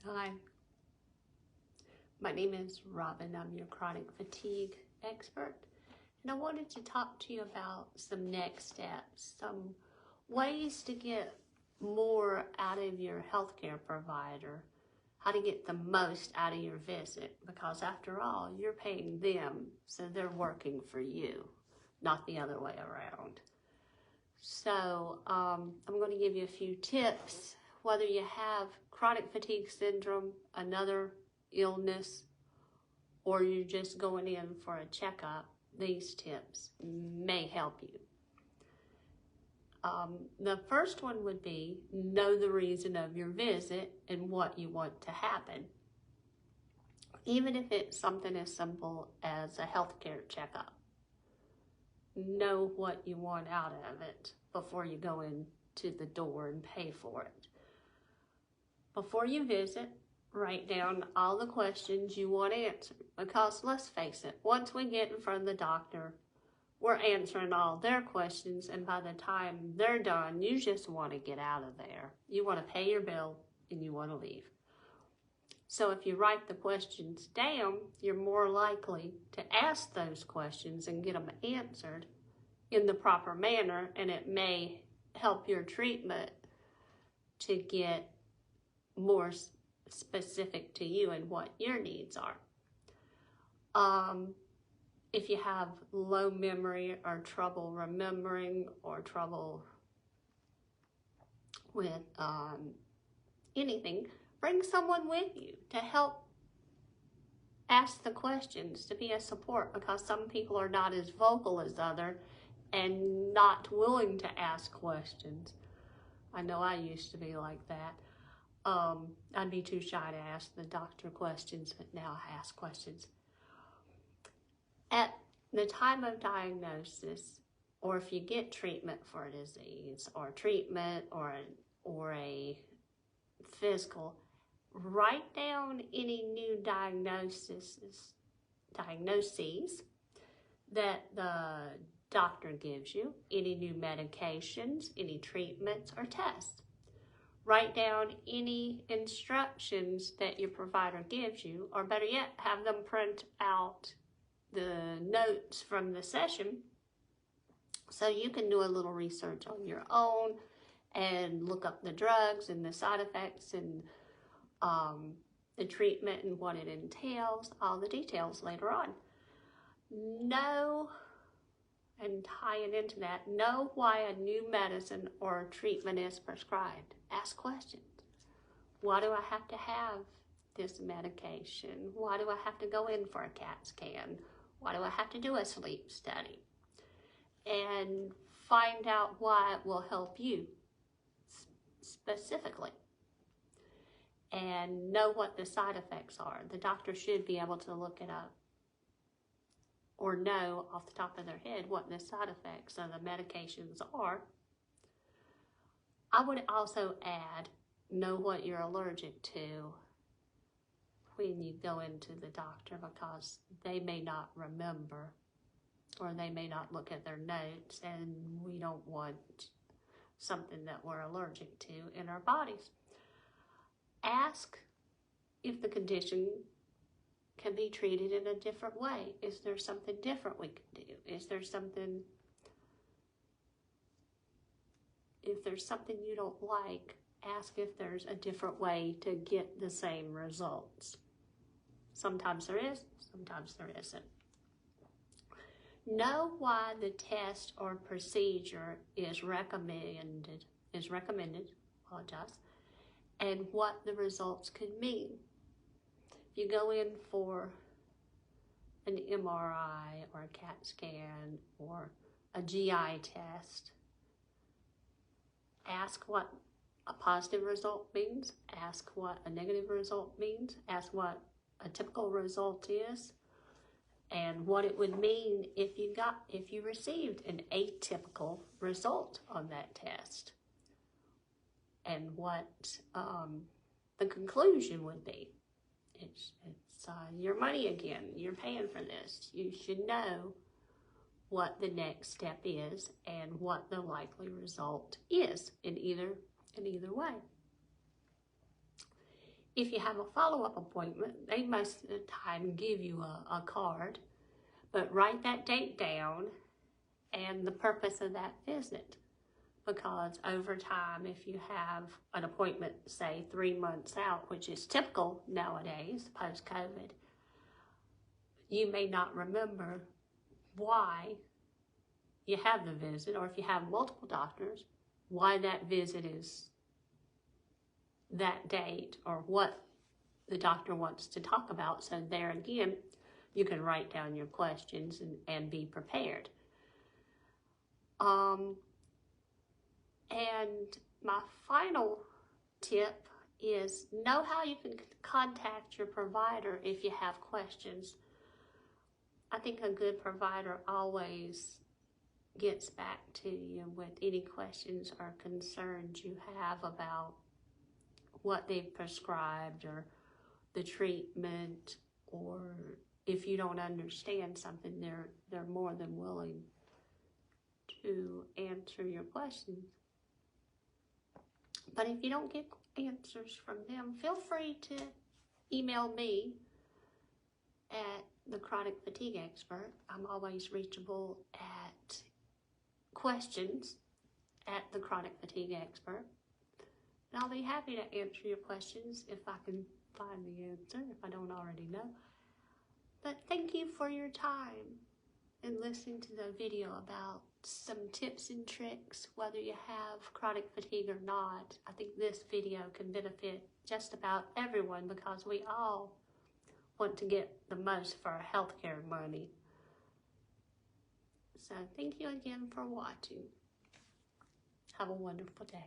Hi, my name is Robin. I'm your chronic fatigue expert, and I wanted to talk to you about some next steps, some ways to get more out of your healthcare provider, how to get the most out of your visit, because after all, you're paying them, so they're working for you, not the other way around. So I'm going to give you a few tips, whether you have chronic fatigue syndrome, another illness, or you're just going in for a checkup. These tips may help you. The first one would be know the reason of your visit and what you want to happen. Even if it's something as simple as a healthcare checkup. Know what you want out of it before you go into the door and pay for it. Before you visit, write down all the questions you want answered, because let's face it, once we get in front of the doctor, we're answering all their questions, and by the time they're done, you just want to get out of there. You want to pay your bill and you want to leave. So if you write the questions down, you're more likely to ask those questions and get them answered in the proper manner, and it may help your treatment to get more specific to you and what your needs are. If you have low memory or trouble remembering or trouble with anything, bring someone with you to help ask the questions, to be a support, because some people are not as vocal as others and not willing to ask questions. I know I used to be like that. I'd be too shy to ask the doctor questions, but now I ask questions. At the time of diagnosis, or if you get treatment for a disease, or treatment, or a physical, write down any new diagnoses that the doctor gives you, any new medications, any treatments or tests. Write down any instructions that your provider gives you, or better yet, have them print out the notes from the session so you can do a little research on your own and look up the drugs and the side effects and the treatment and what it entails, all the details later on. Know, and tie it into that, know why a new medicine or treatment is prescribed. Ask questions. Why do I have to have this medication? Why do I have to go in for a CAT scan? Why do I have to do a sleep study? And find out why it will help you specifically. And know what the side effects are. The doctor should be able to look it up or know off the top of their head what the side effects of the medications are. I would also add, know what you're allergic to when you go into the doctor, because they may not remember or they may not look at their notes, and we don't want something that we're allergic to in our bodies. Ask if the condition can be treated in a different way. Is there something different we can do? Is there something, if there's something you don't like, ask if there's a different way to get the same results. Sometimes there is, sometimes there isn't. Know why the test or procedure is recommended, and what the results could mean. If you go in for an MRI or a CAT scan or a GI test, ask what a positive result means, ask what a negative result means, ask what a typical result is, and what it would mean if you received an atypical result on that test, and what the conclusion would be. It's your money again. You're paying for this. You should know what the next step is and what the likely result is in either way. If you have a follow-up appointment, they most of the time give you a card, but write that date down and the purpose of that visit. Because over time, if you have an appointment, say 3 months out, which is typical nowadays, post-COVID, you may not remember why you have the visit, or if you have multiple doctors, why that visit is that date, or what the doctor wants to talk about. So there again, you can write down your questions and be prepared. And my final tip is know how you can contact your provider if you have questions. I think a good provider always gets back to you with any questions or concerns you have about what they've prescribed or the treatment, or if you don't understand something, they're more than willing to answer your questions. But if you don't get answers from them, feel free to email me at the Chronic Fatigue Expert. I'm always reachable at questions at the Chronic Fatigue Expert. And I'll be happy to answer your questions if I can find the answer, if I don't already know. But thank you for your time and listening to the video about some tips and tricks, whether you have chronic fatigue or not. I think this video can benefit just about everyone because we all want to get the most for our healthcare money. So thank you again for watching. Have a wonderful day.